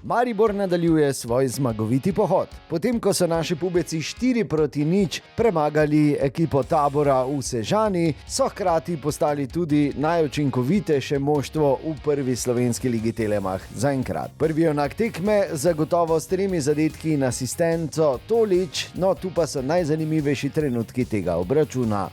Maribor nadaljuje svoj zmagoviti pohod. Potem, ko so naši pubeci 4-0 premagali ekipo Tabora v Sežani, so hkrati postali tudi najučinkovitejše moštvo v prvi slovenski ligi Telemach zaenkrat. Prvi junak tekme zagotovo s 3 zadetki in asistenco Tolič, no tu pa so najzanimivejši trenutki tega obračuna.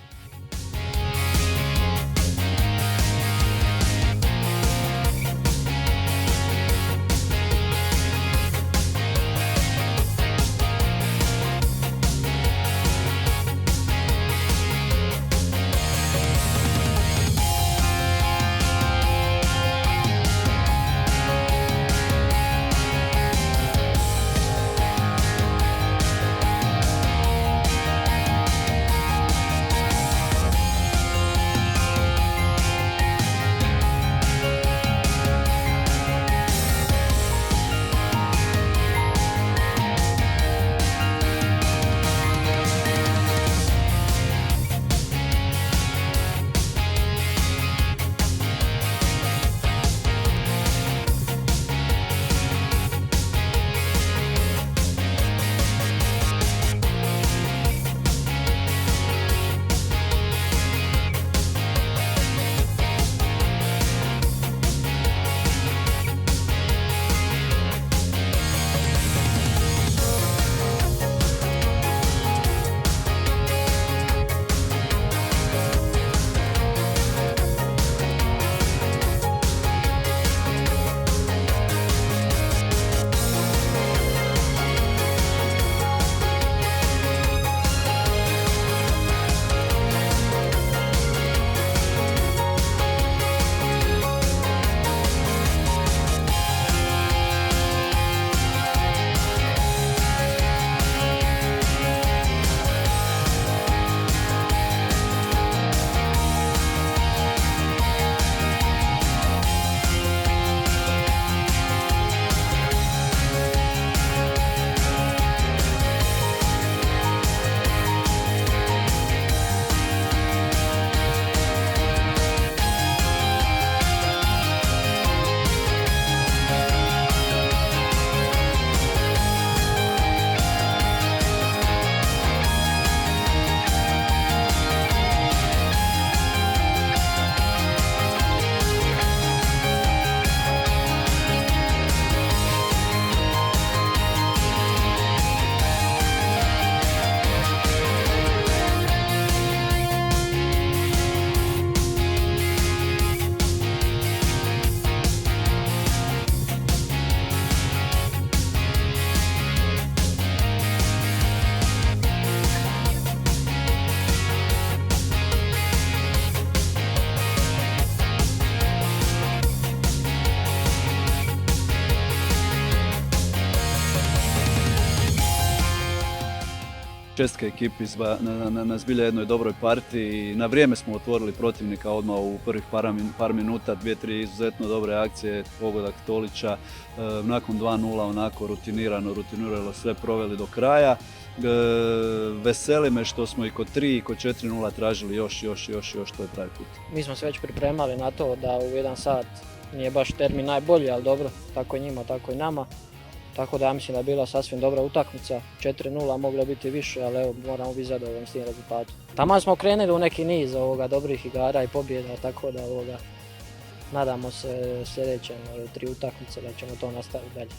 Čestitke ekipi na zbilja jednoj dobroj partiji. Na vrijeme smo otvorili protivnika odmah u prvih par minuta, 2-3 izuzetno dobre akcije, pogodak Tolića. Nakon 2-0 onako rutinirano sve proveli do kraja. Veseli me što smo i kod 3 i kod 4-0 tražili još, to je pravi put. Mi smo se već pripremali na to da u 1 sat nije baš termin najbolji, ali dobro, tako i njima, tako i nama. Tako da ja mislim da je bila sasvim dobra utakmica, 4-0 moglo biti više, ali evo moramo biti zadovoljni s tim rezultatom. Taman smo krenuli u neki niz dobrih igara i pobjeda, tako da nadamo se sljedeće 3 utakmice da ćemo to nastaviti dalje.